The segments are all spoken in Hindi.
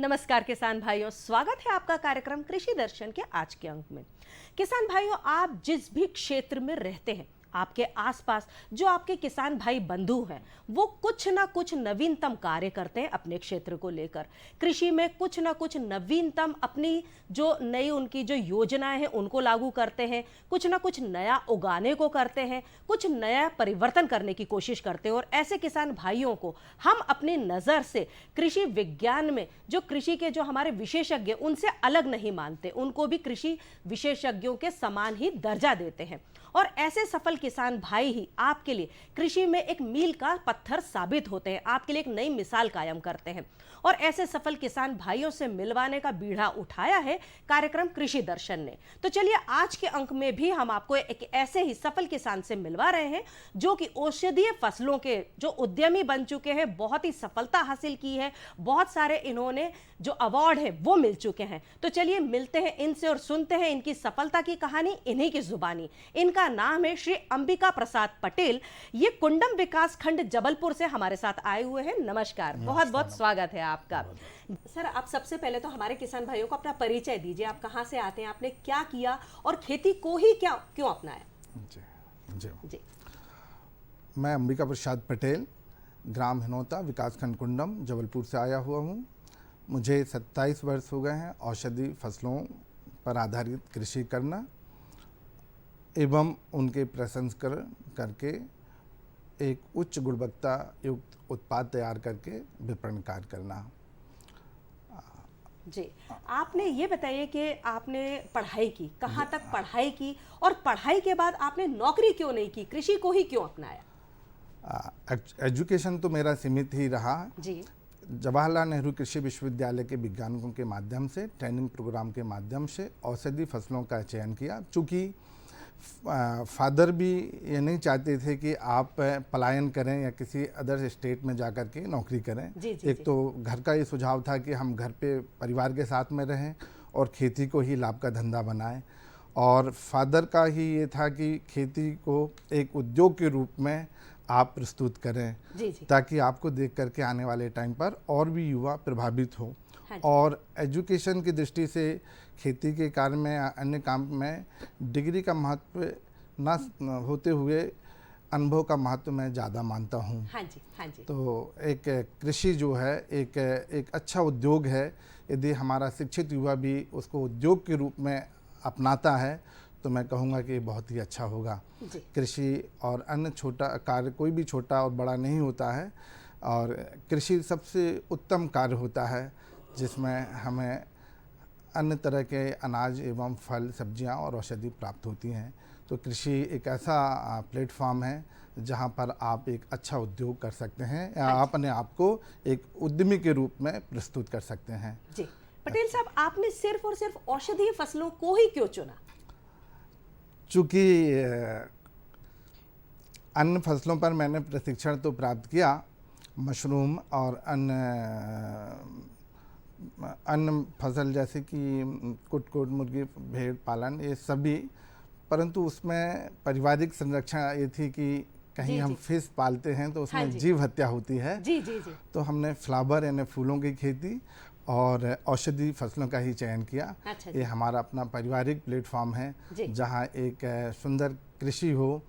नमस्कार किसान भाइयों, स्वागत है आपका कार्यक्रम कृषि दर्शन के आज के अंक में। किसान भाइयों, आप जिस भी क्षेत्र में रहते हैं, आपके आसपास जो आपके किसान भाई बंधु हैं, वो कुछ ना कुछ नवीनतम कार्य करते हैं अपने क्षेत्र को लेकर। कृषि में कुछ ना कुछ नवीनतम अपनी जो नई उनकी जो योजनाएं हैं उनको लागू करते हैं, कुछ ना कुछ नया उगाने को करते हैं, कुछ नया परिवर्तन करने की कोशिश करते हैं। और ऐसे किसान भाइयों को हम अपनी नज़र से कृषि विज्ञान में जो कृषि के जो हमारे विशेषज्ञ उनसे अलग नहीं मानते, उनको भी कृषि विशेषज्ञों के समान ही दर्जा देते हैं। और ऐसे सफल किसान भाई ही आपके लिए कृषि में एक मील का पत्थर साबित होते हैं, आपके लिए एक नई मिसाल कायम करते हैं। और ऐसे सफल किसान भाइयों से मिलवाने का बीड़ा उठाया है कार्यक्रम कृषि दर्शन ने। तो चलिए आज के अंक में भी हम आपको एक ऐसे ही सफल किसान से मिलवा रहे हैं जो कि औषधीय फसलों के जो उद्यमी बन चुके हैं, बहुत ही सफलता हासिल की है, बहुत सारे इन्होंने जो अवार्ड है वो मिल चुके हैं। तो चलिए मिलते हैं इनसे और सुनते हैं इनकी सफलता की कहानी इन्हीं की जुबानी। इनका नाम है श्री अंबिका प्रसाद पटेल। ये कुंडम विकास खंड जबलपुर से हमारे साथ आए हुए हैं। नमस्कार, बहुत बहुत स्वागत है आपका। सर, आप सबसे पहले तो हमारे किसान भाइयों को अपना परिचय दीजिए। आप कहाँ से आते हैं, आपने क्या किया और खेती को ही क्यों अपनाया? जी जी जी। मैं अंबिका प्रसाद पटेल, ग्राम हिनौता, विकासखंड कुंडम, जबलपुर से आया हुआ हूँ। मुझे 27 वर्ष हो गए हैं औषधि फसलों पर आधारित कृषि करना एवं उनके प्रसंस्करण करके एक उच्च गुणवत्ता युक्त उत्पाद तैयार करके विपणन कार्य करना। जी, आपने ये बताइए कि आपने पढ़ाई की, कहाँ तक पढ़ाई की और पढ़ाई के बाद आपने नौकरी क्यों नहीं की, कृषि को ही क्यों अपनाया? एजुकेशन तो मेरा सीमित ही रहा जी। जवाहरलाल नेहरू कृषि विश्वविद्यालय के वैज्ञानिकों के माध्यम से, ट्रेनिंग प्रोग्राम के माध्यम से औषधि फसलों का चयन किया। चूँकि फादर भी ये नहीं चाहते थे कि आप पलायन करें या किसी अदर स्टेट में जाकर के नौकरी करें। एक तो घर का ये सुझाव था कि हम घर पे परिवार के साथ में रहें और खेती को ही लाभ का धंधा बनाएं, और फादर का ही ये था कि खेती को एक उद्योग के रूप में आप प्रस्तुत करें, ताकि आपको देख करके आने वाले टाइम पर और भी युवा प्रभावित हो। और एजुकेशन की दृष्टि से खेती के कार्य में, अन्य काम में डिग्री का महत्व न होते हुए अनुभव का महत्व मैं ज़्यादा मानता हूँ। हाँ जी। तो एक कृषि जो है एक अच्छा उद्योग है। यदि हमारा शिक्षित युवा भी उसको उद्योग के रूप में अपनाता है तो मैं कहूँगा कि बहुत ही अच्छा होगा। कृषि और अन्य छोटा कार्य, कोई भी छोटा और बड़ा नहीं होता है, और कृषि सबसे उत्तम कार्य होता है जिसमें हमें अन्य तरह के अनाज एवं फल, सब्जियां और औषधि प्राप्त होती हैं। तो कृषि एक ऐसा प्लेटफॉर्म है जहां पर आप एक अच्छा उद्योग कर सकते हैं या आप अपने आप को एक उद्यमी के रूप में प्रस्तुत कर सकते हैं। जी। पटेल साहब, आपने सिर्फ और सिर्फ औषधीय फसलों को ही क्यों चुना? चूँकि अन्य फसलों पर मैंने प्रशिक्षण तो प्राप्त किया, मशरूम और अन्य फसल जैसे कि कुक्कुट, मुर्गी, भेड़ पालन, ये सभी, परंतु उसमें पारिवारिक संरक्षण ये थी कि कहीं हम फिश पालते हैं तो उसमें जीव हत्या होती है। जी। तो हमने फ्लावर यानी फूलों की खेती और औषधि फसलों का ही चयन किया। ये हमारा अपना पारिवारिक प्लेटफॉर्म है जहाँ एक सुंदर कृषि हो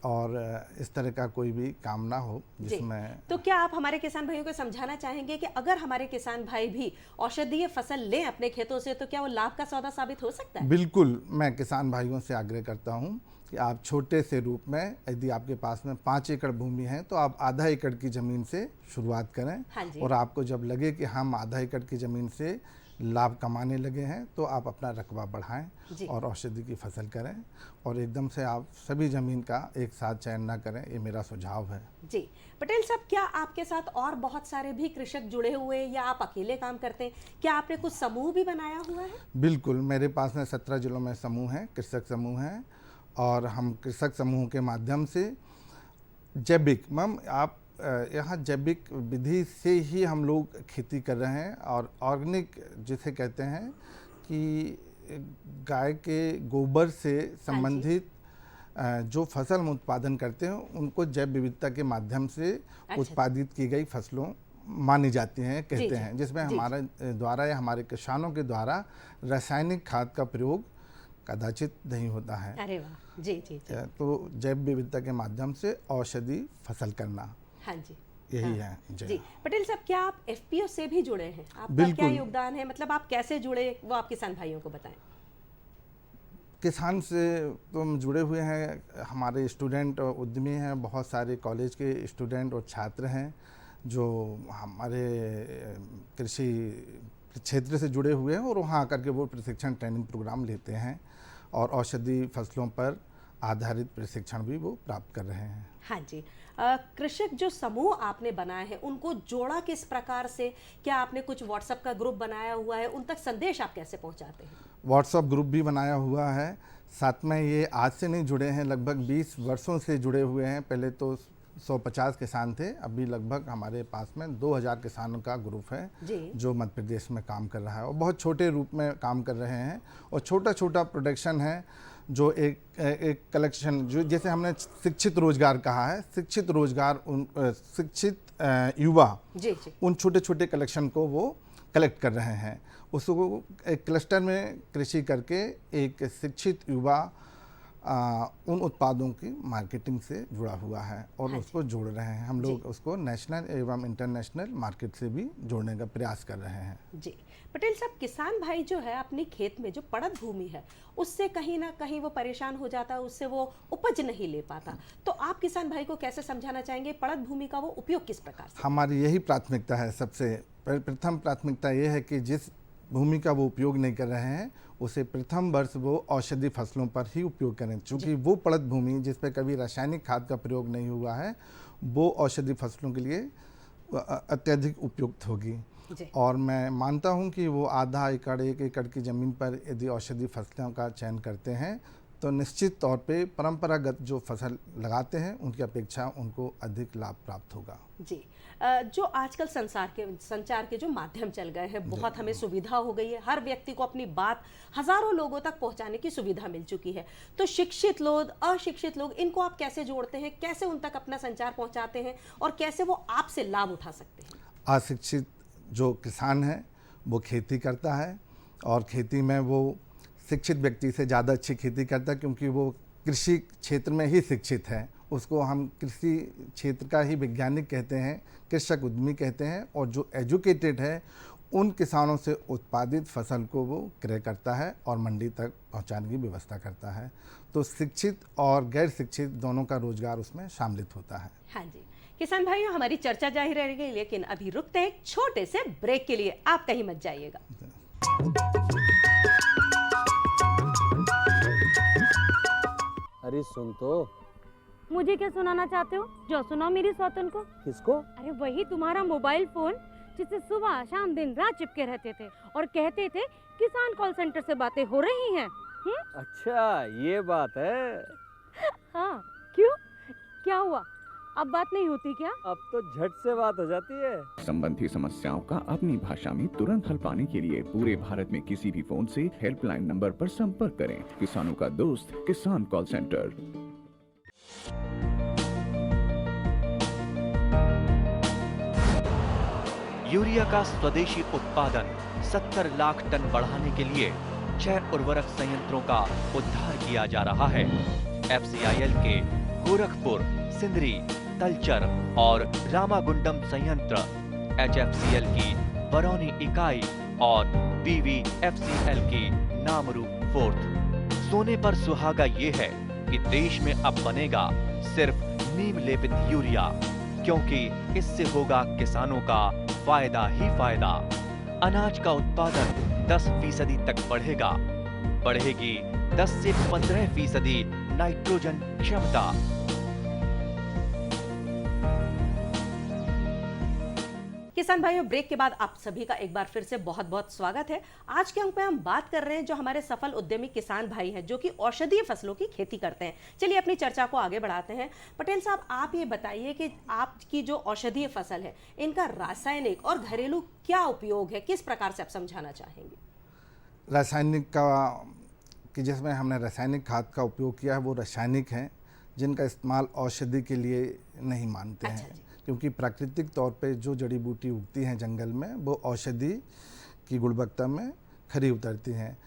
और इस तरह का कोई भी काम ना हो जिसमें। तो क्या आप हमारे किसान भाइयों को समझाना चाहेंगे कि अगर हमारे किसान भाई भी औषधीय फसल लें अपने खेतों से तो क्या वो लाभ का सौदा साबित हो सकता है? बिल्कुल, मैं किसान भाइयों से आग्रह करता हूं कि आप छोटे से रूप में, यदि आपके पास में 5 एकड़ भूमि है तो आप आधा एकड़ की ज़मीन से शुरुआत करें। और आपको जब लगे कि हम आधा एकड़ की ज़मीन से लाभ कमाने लगे हैं तो आप अपना रकबा बढ़ाएं और औषधि की फसल करें, और एकदम से आप सभी ज़मीन का एक साथ चयन ना करें, ये मेरा सुझाव है। जी। पटेल साहब, क्या आपके साथ और बहुत सारे भी कृषक जुड़े हुए या आप अकेले काम करते हैं? क्या आपने कुछ समूह भी बनाया हुआ है? बिल्कुल, मेरे पास में 17 जिलों में समूह हैं, कृषक समूह हैं, और हम कृषक समूह के माध्यम से जैविक, मैम आप यहाँ जैविक विधि से ही हम लोग खेती कर रहे हैं, और ऑर्गेनिक जिसे कहते हैं कि गाय के गोबर से संबंधित जो फसल हम उत्पादन करते हैं उनको जैव विविधता के माध्यम से उत्पादित की गई फसलों मानी जाती हैं, कहते जी, हैं, जिसमें जी, हमारे द्वारा या हमारे किसानों के द्वारा रासायनिक खाद का प्रयोग कदाचित नहीं होता है। अरे वाह, जी जी जी, तो जैव विविधता के माध्यम से औषधि फसल करना, हाँ जी, यही हाँ, है। जी। पटेल साहब, क्या आप एफपीओ से भी जुड़े हैं? आपका क्या बिल्कुल। योगदान है? मतलब आप कैसे जुड़े, वो आप किसान भाइयों को बताएं। किसान से तो हम जुड़े हुए हैं, हमारे स्टूडेंट और उद्यमी हैं, बहुत सारे कॉलेज के स्टूडेंट और छात्र हैं जो हमारे कृषि क्षेत्र से जुड़े हुए हैं और वहाँ आकर के वो प्रशिक्षण ट्रेनिंग प्रोग्राम लेते हैं और औषधि फसलों पर आधारित प्रशिक्षण भी वो प्राप्त कर रहे हैं। हाँ जी। कृषक जो समूह आपने बनाए हैं उनको जोड़ा किस प्रकार से? क्या आपने कुछ व्हाट्सएप का ग्रुप बनाया हुआ है? उन तक संदेश आप कैसे पहुंचाते हैं? व्हाट्सएप ग्रुप भी बनाया हुआ है, साथ में ये आज से नहीं जुड़े हैं, लगभग 20 वर्षों से जुड़े हुए हैं। पहले तो 150 किसान थे, अभी लगभग हमारे पास में 2000 किसानों का ग्रुप है जी। जो मध्य प्रदेश में काम कर रहा है और बहुत छोटे रूप में काम कर रहे हैं और छोटा छोटा प्रोडक्शन है जो एक कलेक्शन, जो जैसे हमने शिक्षित रोजगार कहा है, शिक्षित रोजगार शिक्षित युवा जी जी, उन छोटे छोटे कलेक्शन को वो कलेक्ट कर रहे हैं, उसको एक क्लस्टर में कृषि करके एक शिक्षित युवा उन उत्पादों की मार्केटिंग से जुड़ा हुआ है और हाँ उसको जोड़ रहे हैं। हम लोग उसको नेशनल एवं इंटरनेशनल मार्केट से भी जोड़ने का प्रयास कर रहे हैं। जी। पटेल साहब, किसान भाई जो है अपनी खेत में जो पड़त भूमि है उससे कहीं ना कहीं वो परेशान हो जाता है, उससे वो उपज नहीं ले पाता, तो आप किसान भाई को कैसे समझाना चाहेंगे पड़त भूमि का वो उपयोग किस प्रकार से? हमारी यही प्राथमिकता है, सबसे प्रथम प्राथमिकता ये है कि जिस भूमि का वो उपयोग नहीं कर रहे हैं उसे प्रथम वर्ष वो औषधि फसलों पर ही उपयोग करें, क्योंकि वो पड़त भूमि जिस पर कभी रासायनिक खाद का प्रयोग नहीं हुआ है वो औषधि फसलों के लिए अत्यधिक उपयुक्त होगी। और मैं मानता हूं कि वो आधा एकड़ 1 एकड़ की ज़मीन पर यदि औषधि फसलों का चयन करते हैं तो निश्चित तौर पे परंपरागत जो फसल लगाते हैं उनकी अपेक्षा उनको अधिक लाभ प्राप्त होगा। जी। जो आजकल संचार के जो माध्यम चल गए हैं, बहुत हमें सुविधा हो गई है, हर व्यक्ति को अपनी बात हजारों लोगों तक पहुंचाने की सुविधा मिल चुकी है, तो शिक्षित लोग, अशिक्षित लोग, इनको आप कैसे जोड़ते हैं, कैसे उन तक अपना संचार पहुंचाते हैं और कैसे वो आपसे लाभ उठा सकते हैं? अशिक्षित जो किसान है वो खेती करता है और खेती में वो शिक्षित व्यक्ति से ज़्यादा अच्छी खेती करता है, क्योंकि वो कृषि क्षेत्र में ही शिक्षित है। उसको हम कृषि क्षेत्र का ही वैज्ञानिक कहते हैं, कृषक उद्यमी कहते हैं। और जो एजुकेटेड है उन किसानों से उत्पादित फसल को वो क्रय करता है और मंडी तक पहुंचाने की व्यवस्था करता है। तो शिक्षित और गैर शिक्षित दोनों का रोजगार उसमें शामिलित होता है। हाँ जी। किसान भाइयों, हमारी चर्चा जारी रहेगी, लेकिन अभी रुकते हैं एक छोटे से ब्रेक के लिए, आप कहीं मत जाइएगा। अरे सुन तो। मुझे क्या सुनाना चाहते हो? जो सुनाओ मेरी सौतन को। किसको? अरे वही तुम्हारा मोबाइल फोन जिससे सुबह शाम दिन रात चिपके रहते थे और कहते थे किसान कॉल सेंटर से बातें हो रही हैं। अच्छा ये बात है। हाँ, क्यों? क्या हुआ? अब बात नहीं होती क्या? अब तो झट से बात हो जाती है। संबंधी समस्याओं का अपनी भाषा में तुरंत हल पाने के लिए पूरे भारत में किसी भी फोन से हेल्पलाइन नंबर पर संपर्क करें। किसानों का दोस्त किसान कॉल सेंटर। यूरिया का स्वदेशी उत्पादन 70 लाख टन बढ़ाने के लिए 6 उर्वरक संयंत्रों का उद्धार किया जा रहा है। FCIL के गोरखपुर, सिंदरी, तलचर और रामागुंडम संयंत्र, HFCL की बरौनी इकाई और BVFCL की नामरू फोर्थ। सोने पर सुहागा ये है कि देश में अब बनेगा सिर्फ नीम लेपित यूरिया, क्योंकि इससे होगा किसानों का फायदा ही फायदा। अनाज का उत्पादन 10% तक बढ़ेगा, बढ़ेगी 10 से 15% नाइट्रोजन क्षमता। किसान भाइयों, ब्रेक के बाद आप सभी का एक बार फिर से बहुत बहुत स्वागत है। आज के अंक में हम बात कर रहे हैं जो हमारे सफल उद्यमी किसान भाई हैं जो कि औषधीय फसलों की खेती करते हैं। चलिए अपनी चर्चा को आगे बढ़ाते हैं। पटेल साहब, आप ये बताइए कि आपकी जो औषधीय फसल है इनका रासायनिक और घरेलू क्या उपयोग है, किस प्रकार से आप समझाना चाहेंगे? रासायनिक का कि जिसमें हमने रासायनिक खाद का उपयोग किया है वो रासायनिक हैं जिनका इस्तेमाल औषधि के लिए नहीं मानते अच्छा हैं, क्योंकि प्राकृतिक तौर पे जो जड़ी बूटी उगती हैं जंगल में वो औषधि की गुणवत्ता में खरी उतरती हैं।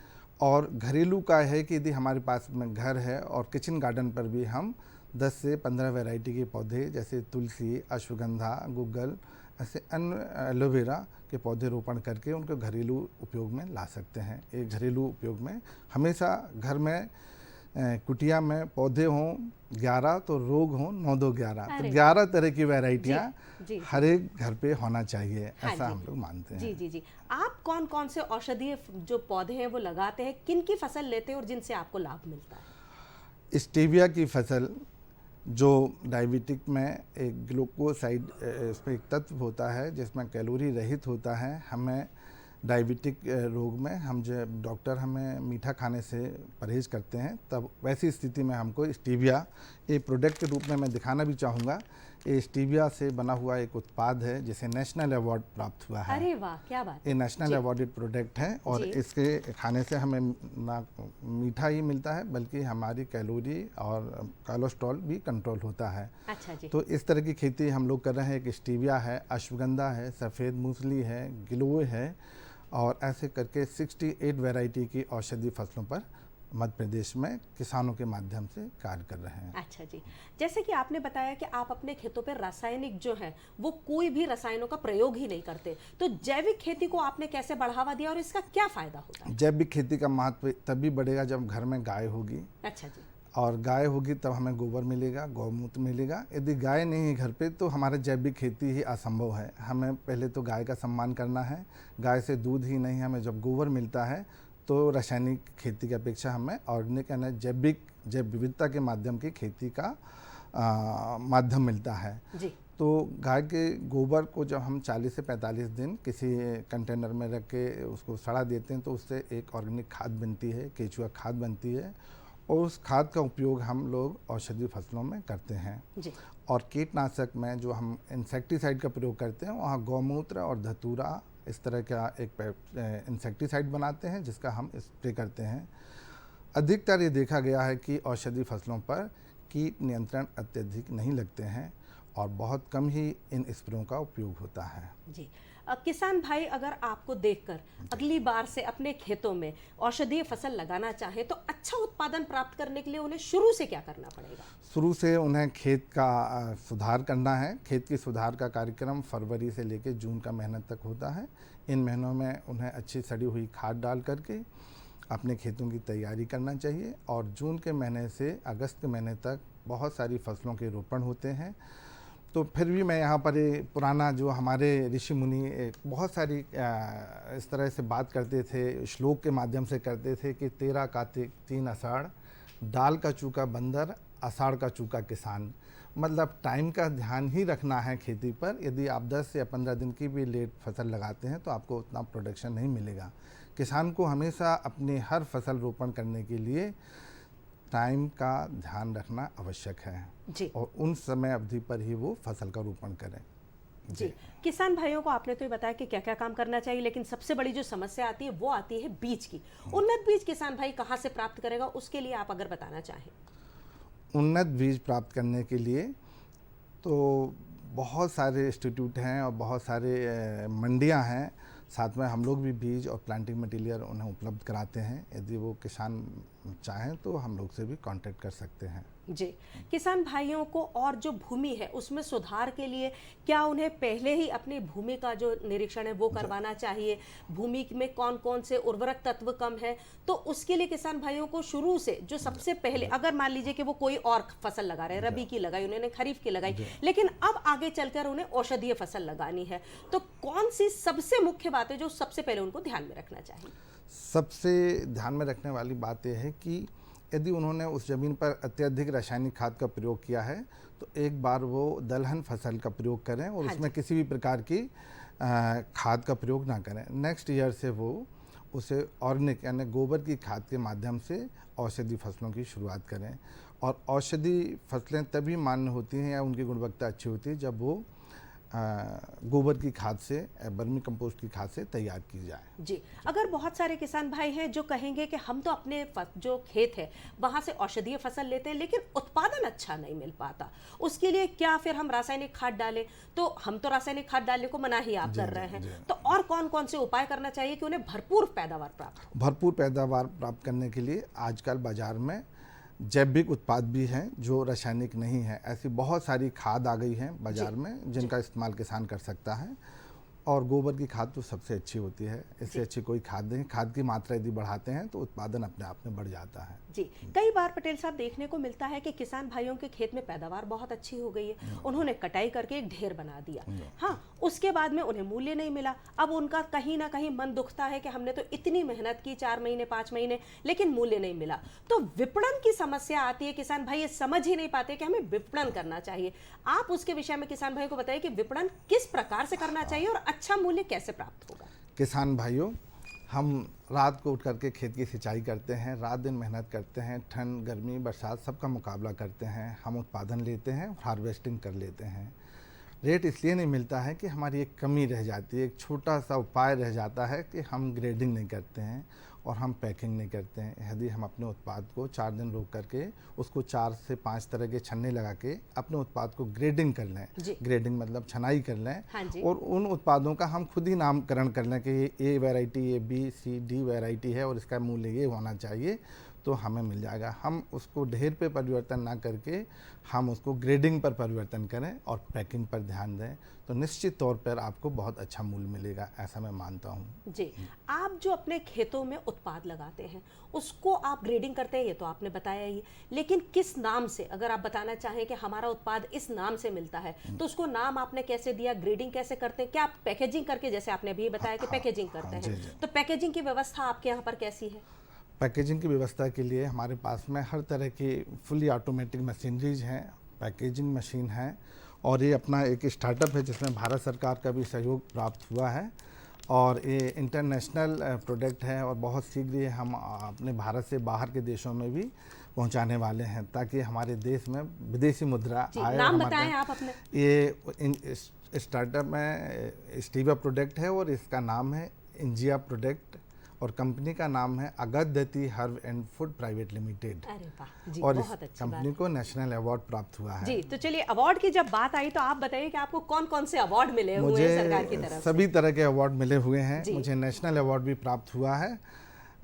और घरेलू का है कि यदि हमारे पास में घर है और किचन गार्डन पर भी हम 10 से 15 वैरायटी के पौधे जैसे तुलसी, अश्वगंधा, गुग्गल, ऐसे अन्य एलोवेरा के पौधे रोपण करके उनको घरेलू उपयोग में ला सकते हैं। एक घरेलू उपयोग में हमेशा घर में कुटिया में पौधे हों 11 तो रोग हों 9 2 11, तो 11 तरह की वैरायटियाँ जी। हर एक घर पे होना चाहिए, हाँ ऐसा जी। हम लोग मानते हैं। जी जी जी। आप कौन कौन से औषधीय जो पौधे हैं वो लगाते हैं, किन की फसल लेते हैं और जिनसे आपको लाभ मिलता है? स्टीविया की फसल जो डायबिटिक में एक ग्लूकोसाइड इसमें एक तत्व होता है जिसमें कैलोरी रहित होता है। हमें डायबिटिक रोग में हम जब डॉक्टर हमें मीठा खाने से परहेज करते हैं, तब वैसी स्थिति में हमको स्टीविया एक प्रोडक्ट के रूप में मैं दिखाना भी चाहूँगा। ये स्टीविया से बना हुआ एक उत्पाद है जिसे नेशनल अवार्ड प्राप्त हुआ है। अरे वाह, क्या बात ये है। नेशनल जी। अवार्डेड प्रोडक्ट है और जी। इसके खाने से हमें ना मीठा ही मिलता है बल्कि हमारी कैलोरी और कोलेस्ट्रॉल भी कंट्रोल होता है। अच्छा जी। तो इस तरह की खेती हम लोग कर रहे हैं। एक स्टीविया है, अश्वगंधा है, सफ़ेद मूसली है, गिलोय है और ऐसे करके 68 वैरायटी की औषधि फसलों पर मध्य प्रदेश में किसानों के माध्यम से कार्य कर रहे हैं। अच्छा जी। जैसे कि आपने बताया कि आप अपने खेतों पर रासायनिक जो है वो कोई भी रसायनों का प्रयोग ही नहीं करते, तो जैविक खेती को आपने कैसे बढ़ावा दिया और इसका क्या फायदा होता है? जैविक खेती का महत्व तभी बढ़ेगा जब घर में गाय होगी, अच्छा जी। और गाय होगी तब हमें गोबर मिलेगा, गौमूत्र मिलेगा। यदि गाय नहीं है घर पे तो हमारे जैविक खेती ही असंभव है। हमें पहले तो गाय का सम्मान करना है। गाय से दूध ही नहीं, हमें जब गोबर मिलता है तो रासायनिक खेती की अपेक्षा हमें ऑर्गेनिक यानी जैविक जैव विविधता के माध्यम की खेती का माध्यम मिलता है। जी। तो गाय के गोबर को जब हम 40 से 45 दिन किसी कंटेनर में रख के उसको सड़ा देते हैं तो उससे एक ऑर्गेनिक खाद बनती है, केचुआ खाद बनती है और उस खाद का उपयोग हम लोग औषधि फसलों में करते हैं। जी। और कीटनाशक में जो हम इंसेक्टिसाइड का प्रयोग करते हैं वहाँ गौमूत्र और धतूरा इस तरह का एक इंसेक्टिसाइड बनाते हैं जिसका हम स्प्रे करते हैं। अधिकतर ये देखा गया है कि औषधि फसलों पर कीट नियंत्रण अत्यधिक नहीं लगते हैं और बहुत कम ही इन स्प्रेयों का उपयोग होता है। जी। किसान भाई अगर आपको देखकर अगली बार से अपने खेतों में औषधीय फसल लगाना चाहे तो अच्छा उत्पादन प्राप्त करने के लिए उन्हें शुरू से क्या करना पड़ेगा? शुरू से उन्हें खेत का सुधार करना है। खेत की सुधार का कार्यक्रम फरवरी से लेकर जून का महीना तक होता है। इन महीनों में उन्हें अच्छी सड़ी हुई खाद डाल करके अपने खेतों की तैयारी करना चाहिए और जून के महीने से अगस्त के महीने तक बहुत सारी फसलों के रोपण होते हैं। तो फिर भी मैं यहाँ पर ये पुराना जो हमारे ऋषि मुनि बहुत सारी इस तरह से बात करते थे, श्लोक के माध्यम से करते थे कि 13 कार्तिक 3 आषाढ़, डाल का चूका बंदर, आषाढ़ का चूका किसान। मतलब टाइम का ध्यान ही रखना है खेती पर। यदि आप 10 या 15 दिन की भी लेट फसल लगाते हैं तो आपको उतना प्रोडक्शन नहीं मिलेगा। किसान को हमेशा अपनी हर फसल रोपण करने के लिए टाइम का ध्यान रखना आवश्यक है जी। और उन समय अवधि पर ही वो फसल का रोपण करें। जी। किसान भाइयों को आपने तो ये बताया कि क्या क्या काम करना चाहिए, लेकिन सबसे बड़ी जो समस्या आती है वो आती है बीज की। उन्नत बीज किसान भाई कहाँ से प्राप्त करेगा, उसके लिए आप अगर बताना चाहें। उन्नत बीज प्राप्त करने के लिए तो बहुत सारे इंस्टीट्यूट हैं और बहुत सारे मंडियां हैं। साथ में हम लोग भी बीज और प्लांटिंग मटेरियल उन्हें उपलब्ध कराते हैं। यदि वो किसान चाहें तो हम लोग से भी कांटेक्ट कर सकते हैं। जी। किसान भाइयों को और जो भूमि है उसमें सुधार के लिए क्या उन्हें पहले ही अपनी भूमि का जो निरीक्षण है वो करवाना चाहिए? भूमि में कौन कौन से उर्वरक तत्व कम है, तो उसके लिए किसान भाइयों को शुरू से जो सबसे पहले, अगर मान लीजिए कि वो कोई और फसल लगा रहे हैं, रबी की लगाई उन्होंने, खरीफ की लगाई, लेकिन अब आगे चलकर उन्हें औषधीय फसल लगानी है, तो कौन सी सबसे मुख्य बात है जो सबसे पहले उनको ध्यान में रखना चाहिए? सबसे ध्यान में रखने वाली बात यह है कि यदि उन्होंने उस ज़मीन पर अत्यधिक रासायनिक खाद का प्रयोग किया है तो एक बार वो दलहन फसल का प्रयोग करें और उसमें किसी भी प्रकार की खाद का प्रयोग ना करें। नेक्स्ट ईयर से वो उसे ऑर्गेनिक यानी गोबर की खाद के माध्यम से औषधि फसलों की शुरुआत करें। और औषधि फसलें तभी मान्य होती हैं या उनकी गुणवत्ता अच्छी होती है जब वो गोबर की खाद से, वर्मी कंपोस्ट की खाद से तैयार की जाए। जी, अगर बहुत सारे किसान भाई हैं जो कहेंगे कि हम तो अपने जो खेत है वहां से औषधीय फसल लेते हैं लेकिन उत्पादन अच्छा नहीं मिल पाता, उसके लिए क्या फिर हम रासायनिक खाद डालें? तो हम तो रासायनिक खाद डालने को मना ही आप कर रहे हैं, तो और कौन कौन से उपाय करना चाहिए कि उन्हें भरपूर पैदावार प्राप्त हो? भरपूर पैदावार प्राप्त करने के लिए आजकल बाजार में जैविक उत्पाद भी हैं जो रासायनिक नहीं है। ऐसी बहुत सारी खाद आ गई हैं बाजार में जिनका इस्तेमाल किसान कर सकता है, और गोबर की खाद तो सबसे अच्छी होती है, इससे अच्छी कोई खाद नहीं। खाद की मात्रा यदि बढ़ाते हैं तो उत्पादन अपने आप में बढ़ जाता है। जी, कई बार पटेल साहब देखने को मिलता है कि किसान भाइयों के खेत में पैदावार बहुत अच्छी हो गई है, उन्होंने कटाई करके एक ढेर बना दिया, हाँ, उसके बाद में उन्हें मूल्य नहीं मिला। अब उनका कहीं ना कहीं मन दुखता है कि हमने तो इतनी मेहनत की 4 महीने 5 महीने लेकिन मूल्य नहीं मिला। तो विपणन की समस्या आती है, किसान भाई ये समझ ही नहीं पाते कि हमें विपणन करना चाहिए। आप उसके विषय में किसान भाई को बताइए कि विपणन किस प्रकार से करना चाहिए और अच्छा मूल्य कैसे प्राप्त होगा? किसान भाइयों, हम रात को उठ करके खेत की सिंचाई करते हैं, रात दिन मेहनत करते हैं, ठंड गर्मी बरसात सबका मुकाबला करते हैं, हम उत्पादन लेते हैं, हार्वेस्टिंग कर लेते हैं। रेट इसलिए नहीं मिलता है कि हमारी एक कमी रह जाती है, एक छोटा सा उपाय रह जाता है कि हम ग्रेडिंग नहीं करते हैं और हम पैकिंग नहीं करते हैं। यदि हम अपने उत्पाद को 4 दिन रोक करके उसको 4 से 5 तरह के छन्ने लगा के अपने उत्पाद को ग्रेडिंग कर लें, ग्रेडिंग मतलब छनाई कर लें, हाँ, और उन उत्पादों का हम खुद ही नामकरण कर लें कि ये ए वैरायटी, ये बी सी डी वैरायटी है और इसका मूल्य ये होना चाहिए, तो हमें मिल जाएगा। हम उसको ढेर पे परिवर्तन ना करके हम उसको ग्रेडिंग पर परिवर्तन करें और पैकिंग पर ध्यान दें, तो निश्चित तौर पर आपको बहुत अच्छा मूल्य मिलेगा, ऐसा मैं मानता हूँ। जी, आप जो अपने खेतों में उत्पाद लगाते हैं उसको आप ग्रेडिंग करते हैं, ये तो आपने बताया ही, लेकिन किस नाम से, अगर आप बताना चाहें कि हमारा उत्पाद इस नाम से मिलता है तो उसको नाम आपने कैसे दिया, ग्रेडिंग कैसे करते हैं? क्या आप पैकेजिंग करके, जैसे आपने अभी बताया कि पैकेजिंग करते हैं, तो पैकेजिंग की व्यवस्था आपके यहाँ पर कैसी है? पैकेजिंग की व्यवस्था के लिए हमारे पास में हर तरह की फुली ऑटोमेटिक मशीनरीज हैं, पैकेजिंग मशीन है, और ये अपना एक स्टार्टअप है जिसमें भारत सरकार का भी सहयोग प्राप्त हुआ है, और ये इंटरनेशनल प्रोडक्ट है और बहुत शीघ्र ये हम अपने भारत से बाहर के देशों में भी पहुंचाने वाले हैं ताकि हमारे देश में विदेशी मुद्रा आए। नाम बताएं आप अपने। ये स्टार्टअप में स्टीवा प्रोडक्ट है और इसका नाम है इंजिया प्रोडक्ट, और कंपनी का नाम है Agadyati herb and food private limited. अरे वाह जी, और इस बहुत अच्छी कंपनी बात को नेशनल अवार्ड प्राप्त हुआ है। जी, तो चलिए अवार्ड की जब बात आई तो आप बताइए कि आपको कौन कौन से अवार्ड मिले हुए हैं सरकार की तरफ से? सभी तरह के अवार्ड मिले हुए हैं, मुझे नेशनल अवार्ड भी प्राप्त हुआ है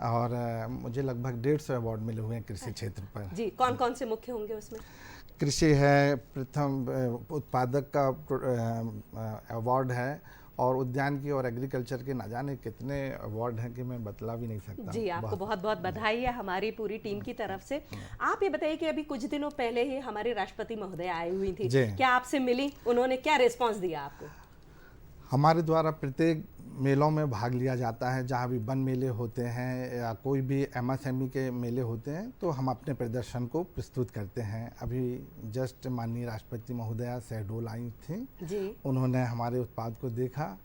और मुझे लगभग 150 अवार्ड मिले हुए हैं कृषि क्षेत्र पर। जी, कौन कौन से मुख्य होंगे उसमें? कृषि है, प्रथम उत्पादक का अवार्ड है, और उद्यान की और एग्रीकल्चर के ना जाने कितने अवार्ड हैं कि मैं बतला भी नहीं सकता। जी, आपको बहुत बहुत बधाई है हमारी पूरी टीम की तरफ से। आप ये बताइए कि अभी कुछ दिनों पहले ही हमारी राष्ट्रपति महोदय आई हुई थी, क्या आपसे मिली? उन्होंने क्या रिस्पांस दिया आपको? हमारे द्वारा प्रत्येक मेलों में भाग लिया जाता है, जहाँ भी वन मेले होते हैं या कोई भी एमएसएमई के मेले होते हैं, तो हम अपने प्रदर्शन को प्रस्तुत करते हैं। अभी जस्ट माननीय राष्ट्रपति महोदया शहडोल आई थी जी, उन्होंने हमारे उत्पाद को देखा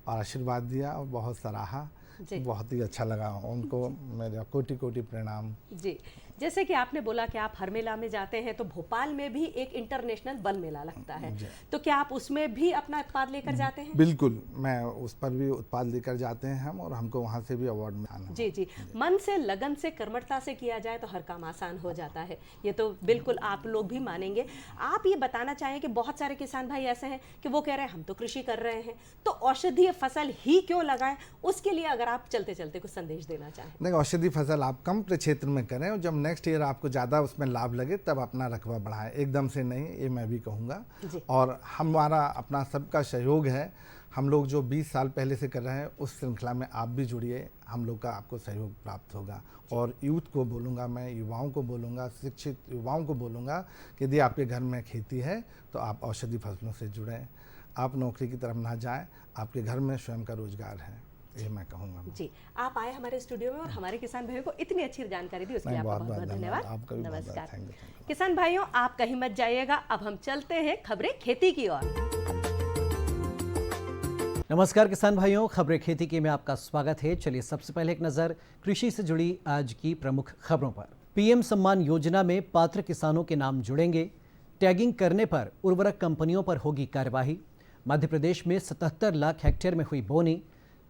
और आशीर्वाद दिया और बहुत सराहा, बहुत ही अच्छा लगा उनको, मेरा कोटि कोटि प्रणाम। जी, जैसे कि आपने बोला कि आप हर मेला में जाते हैं, तो भोपाल में भी एक इंटरनेशनल वन मेला लगता है, तो क्या आप उसमें भी अपना उत्पाद लेकर जाते हैं? बिल्कुल, मैं उस पर भी उत्पाद लेकर जाते हैं हम, और हमको वहाँ से भी अवार्ड मिला। जी जी, मन से, लगन से, कर्मठता से किया जाए तो हर काम आसान हो जाता है, ये तो बिल्कुल आप लोग भी मानेंगे। आप ये बताना चाहें कि बहुत सारे किसान भाई ऐसे हैं कि वो कह रहे हैं हम तो कृषि कर रहे हैं, तो औषधीय फसल ही क्यों लगाएं? उसके लिए अगर आप चलते चलते कुछ संदेश देना चाहें। नहीं, औषधि फसल आप कम क्षेत्र में करें और जब नेक्स्ट ईयर आपको ज़्यादा उसमें लाभ लगे तब अपना रकबा बढ़ाएं, एकदम से नहीं, ये मैं भी कहूँगा। और हमारा अपना सबका सहयोग है, हम लोग जो 20 साल पहले से कर रहे हैं उस श्रृंखला में आप भी जुड़िए, हम लोग का आपको सहयोग प्राप्त होगा। और यूथ को बोलूँगा, मैं युवाओं को बोलूँगा, शिक्षित युवाओं को बोलूँगा कि यदि आपके घर में खेती है तो आप औषधि फसलों से जुड़ें, आप नौकरी की तरफ ना जाएं, आपके घर में स्वयं का रोजगार है, ये मैं कहूँगा। जी, आप आए हमारे स्टूडियो में और हमारे किसान भाइयों को इतनी अच्छी जानकारी दी, उसके लिए आपका बहुत बहुत धन्यवाद। आपका भी नमस्कार। Thank you. किसान भाइयों, आप कहीं मत जाइएगा, अब हम चलते हैं खबरें खेती की ओर। नमस्कार किसान भाइयों, खबरें खेती की में आपका स्वागत है। चलिए सबसे पहले एक नज़र कृषि से जुड़ी आज की प्रमुख खबरों पर। पीएम सम्मान योजना में पात्र किसानों के नाम जुड़ेंगे, टैगिंग करने पर उर्वरक कंपनियों पर होगी कार्यवाही, मध्य प्रदेश में 77 लाख हेक्टेयर में हुई बोनी,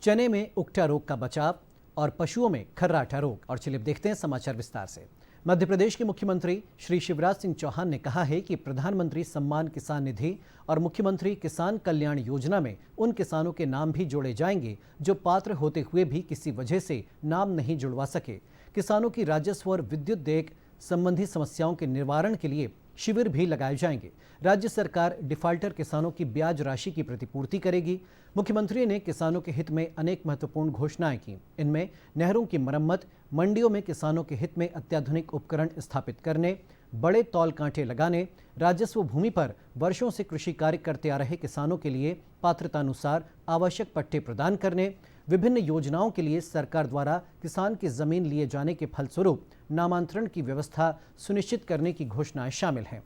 चने में उकटा रोग का बचाव और पशुओं में खर्राटा रोग। और चलिए देखते हैं समाचार विस्तार से। मध्य प्रदेश के मुख्यमंत्री श्री शिवराज सिंह चौहान ने कहा है कि प्रधानमंत्री सम्मान किसान निधि और मुख्यमंत्री किसान कल्याण योजना में उन किसानों के नाम भी जोड़े जाएंगे जो पात्र होते हुए भी किसी वजह से नाम नहीं जुड़वा सके। किसानों की राजस्व और विद्युत देयक संबंधी समस्याओं के निवारण के लिए शिविर भी लगाए जाएंगे। राज्य सरकार डिफाल्टर किसानों की ब्याज राशि की प्रतिपूर्ति करेगी। मुख्यमंत्री ने किसानों के हित में अनेक महत्वपूर्ण घोषणाएं की। इनमें नहरों की मरम्मत, मंडियों में किसानों के हित में अत्याधुनिक उपकरण स्थापित करने, बड़े तौल कांटे लगाने, राजस्व भूमि पर वर्षों से कृषि कार्य करते आ रहे किसानों के लिए पात्रतानुसार आवश्यक पट्टे प्रदान करने, विभिन्न योजनाओं के लिए सरकार द्वारा किसान की जमीन लिए जाने के फलस्वरूप नामांतरण की व्यवस्था सुनिश्चित करने की घोषणाएं शामिल हैं।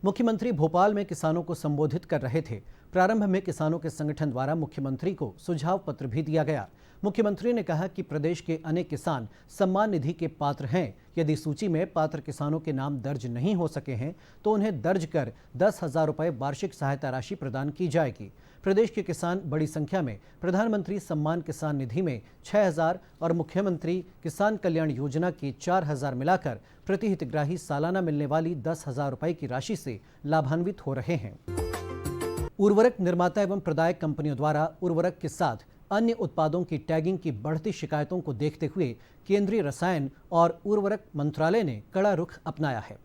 मुख्यमंत्री भोपाल में किसानों को संबोधित कर रहे थे। प्रारंभ में किसानों के संगठन द्वारा मुख्यमंत्री को सुझाव पत्र भी दिया गया। मुख्यमंत्री ने कहा कि प्रदेश के अनेक किसान सम्मान निधि के पात्र हैं। यदि सूची में पात्र किसानों के नाम दर्ज नहीं हो सके हैं तो उन्हें दर्ज कर 10,000 रुपये वार्षिक सहायता राशि प्रदान की जाएगी। प्रदेश के किसान बड़ी संख्या में प्रधानमंत्री सम्मान किसान निधि में 6,000 और मुख्यमंत्री किसान कल्याण योजना के 4,000 मिलाकर प्रति हितग्राही सालाना मिलने वाली 10,000 रुपये की राशि से लाभान्वित हो रहे हैं। उर्वरक निर्माता एवं प्रदायक कंपनियों द्वारा उर्वरक के साथ अन्य उत्पादों की टैगिंग की बढ़ती शिकायतों को देखते हुए केंद्रीय रसायन और उर्वरक मंत्रालय ने कड़ा रुख अपनाया है।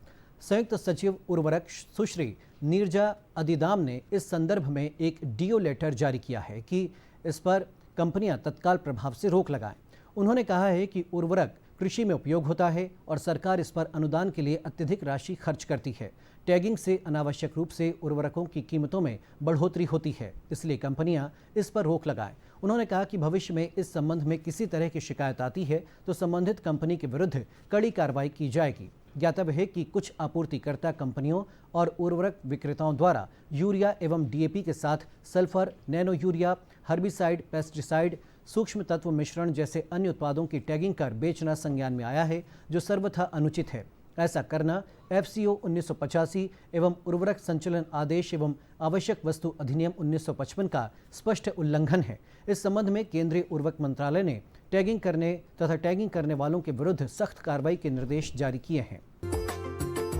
संयुक्त सचिव उर्वरक सुश्री नीरजा अदिदाम ने इस संदर्भ में एक डीओ लेटर जारी किया है कि इस पर कंपनियां तत्काल प्रभाव से रोक लगाएं। उन्होंने कहा है कि उर्वरक कृषि में उपयोग होता है और सरकार इस पर अनुदान के लिए अत्यधिक राशि खर्च करती है। टैगिंग से अनावश्यक रूप से उर्वरकों की कीमतों में बढ़ोतरी होती है, इसलिए कंपनियां इस पर रोक लगाएं। उन्होंने कहा कि भविष्य में इस संबंध में किसी तरह की शिकायत आती है तो संबंधित कंपनी के विरुद्ध कड़ी कार्रवाई की जाएगी। ज्ञातव्य है कि कुछ आपूर्तिकर्ता कंपनियों और उर्वरक विक्रेताओं द्वारा यूरिया एवं डीएपी के साथ sulphur, nano urea, herbicide, pesticide, सूक्ष्म तत्व मिश्रण जैसे अन्य उत्पादों की टैगिंग कर बेचना संज्ञान में आया है, जो सर्वथा अनुचित है। ऐसा करना एफसीओ 1985 एवं उर्वरक संचलन आदेश एवं आवश्यक वस्तु अधिनियम 1955 का स्पष्ट उल्लंघन है। इस संबंध में केंद्रीय उर्वरक मंत्रालय ने टैगिंग करने तथा टैगिंग करने वालों के विरुद्ध सख्त कार्रवाई के निर्देश जारी किए हैं।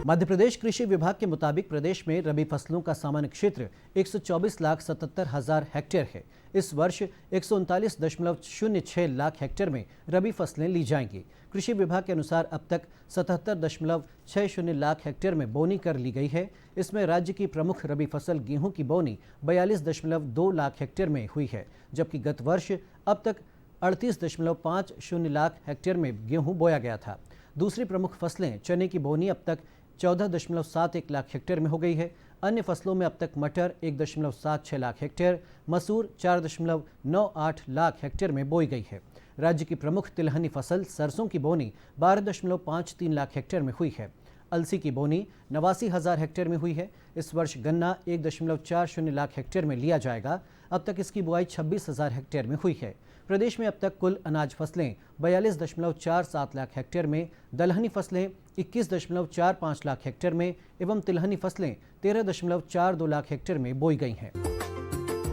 मध्य प्रदेश कृषि विभाग के मुताबिक प्रदेश में रबी फसलों का सामान्य क्षेत्र 124,77,000 हेक्टेयर है। इस वर्ष 139.06 लाख हेक्टेयर में रबी फसलें ली जाएंगी। कृषि विभाग के अनुसार अब तक 77.60 लाख हेक्टेयर में बोनी कर ली गई है। इसमें राज्य की प्रमुख रबी फसल गेहूं की बोनी 42.2 लाख हेक्टेयर में हुई है, जबकि गत वर्ष अब तक 38.50 लाख हेक्टेयर में गेहूं बोया गया था। दूसरी प्रमुख फसलें चने की बोनी अब तक 14.71 लाख हेक्टेयर में हो गई है। अन्य फसलों में अब तक मटर 1.76 लाख हेक्टेयर, मसूर 4.98 लाख हेक्टेयर में बोई गई है। राज्य की प्रमुख तिलहनी फसल सरसों की बोनी 12.53 लाख हेक्टेयर में हुई है। अलसी की बोनी 89,000 हेक्टेयर में हुई है। इस वर्ष गन्ना 1.40 लाख हेक्टेयर में लिया जाएगा। अब तक इसकी बुआई 26,000 हेक्टेयर में हुई है। प्रदेश में अब तक कुल अनाज फसलें 42.47 लाख हेक्टेयर में, दलहनी फसलें 21.45 लाख हेक्टेयर में एवं तिलहनी फसलें 13.42 लाख हेक्टेयर में बोई गई हैं।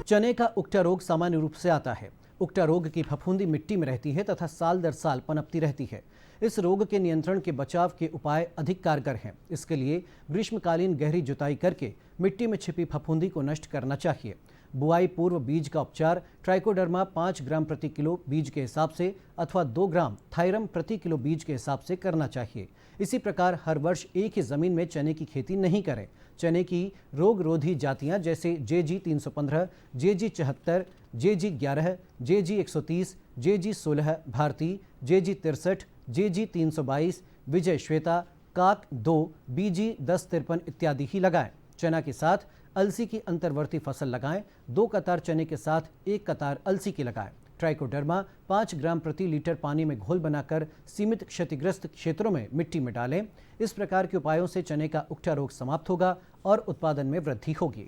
चने का उकटा रोग सामान्य रूप से आता है। उकटा रोग की फफूंदी मिट्टी में रहती है तथा साल दर साल पनपती रहती है। इस रोग के नियंत्रण के बचाव के उपाय अधिक कारगर हैं। इसके लिए ग्रीष्मकालीन गहरी जुताई करके मिट्टी में छिपी फफूंदी को नष्ट करना चाहिए। बुआई पूर्व बीज का उपचार ट्राइकोडर्मा 5 ग्राम प्रति किलो बीज के हिसाब से अथवा 2 ग्राम थायरम प्रति किलो बीज के हिसाब से करना चाहिए। इसी प्रकार हर वर्ष एक ही जमीन में चने की खेती नहीं करें। चने की रोग रोधी जातियां जैसे JG 315, JG 74, JG 11, JG 130, JG 16 Bharti, JG 63, JG 322, विजय श्वेता, काक 2, BG 1053 इत्यादि ही लगाएं। चना के साथ अलसी की अंतर्वर्ती फसल लगाएं। 2 कतार चने के साथ 1 कतार अलसी की लगाएं। ट्राइकोडर्मा 5 ग्राम प्रति लीटर पानी में घोल बनाकर सीमित क्षतिग्रस्त क्षेत्रों में मिट्टी में डालें। इस प्रकार के उपायों से चने का उकटा रोग समाप्त होगा और उत्पादन में वृद्धि होगी।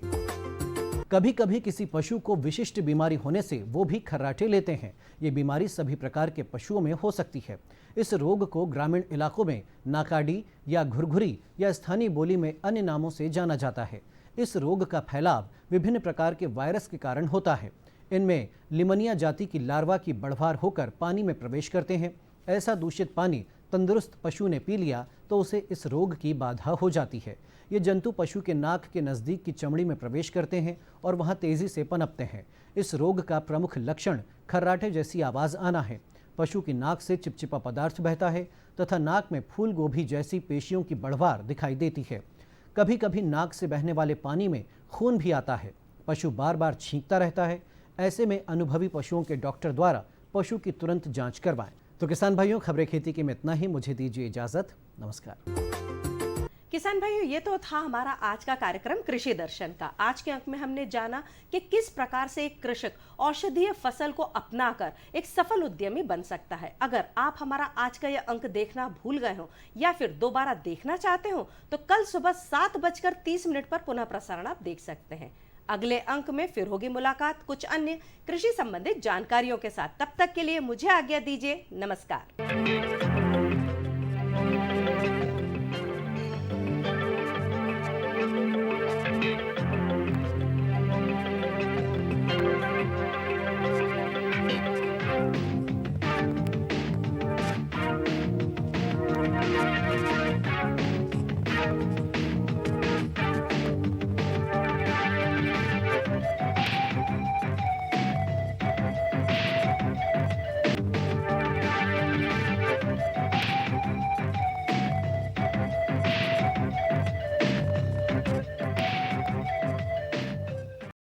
कभी कभी किसी पशु को विशिष्ट बीमारी होने से वो भी खर्राटे लेते हैं। ये बीमारी सभी प्रकार के पशुओं में हो सकती है। इस रोग को ग्रामीण इलाकों में नाकाडी या घुरघुरी या स्थानीय बोली में अन्य नामों से जाना जाता है। इस रोग का फैलाव विभिन्न प्रकार के वायरस के कारण होता है। इनमें लिमनिया जाति की लार्वा की बढ़वार होकर पानी में प्रवेश करते हैं। ऐसा दूषित पानी तंदुरुस्त पशु ने पी लिया तो उसे इस रोग की बाधा हो जाती है। ये जंतु पशु के नाक के नज़दीक की चमड़ी में प्रवेश करते हैं और वहाँ तेज़ी से पनपते हैं। इस रोग का प्रमुख लक्षण खर्राटे जैसी आवाज़ आना है। पशु की नाक से चिपचिपा पदार्थ बहता है तथा नाक में फूल गोभी जैसी पेशियों की बढ़वार दिखाई देती है। कभी कभी नाक से बहने वाले पानी में खून भी आता है। पशु बार बार छींकता रहता है। ऐसे में अनुभवी पशुओं के डॉक्टर द्वारा पशु की तुरंत जांच करवाएं। तो किसान भाइयों, खबरें खेती की में इतना ही। मुझे दीजिए इजाजत। नमस्कार। किसान भाइयों, ये तो था हमारा आज का कार्यक्रम कृषि दर्शन का। आज के अंक में हमने जाना कि किस प्रकार से एक कृषक औषधीय फसल को अपनाकर एक सफल उद्यमी बन सकता है। अगर आप हमारा आज का यह अंक देखना भूल गए हो या फिर दोबारा देखना चाहते हो तो कल सुबह 7:30 पर पुनः प्रसारण आप देख सकते हैं। अगले अंक में फिर होगी मुलाकात कुछ अन्य कृषि संबंधित जानकारियों के साथ। तब तक के लिए मुझे आज्ञा दीजिए। नमस्कार।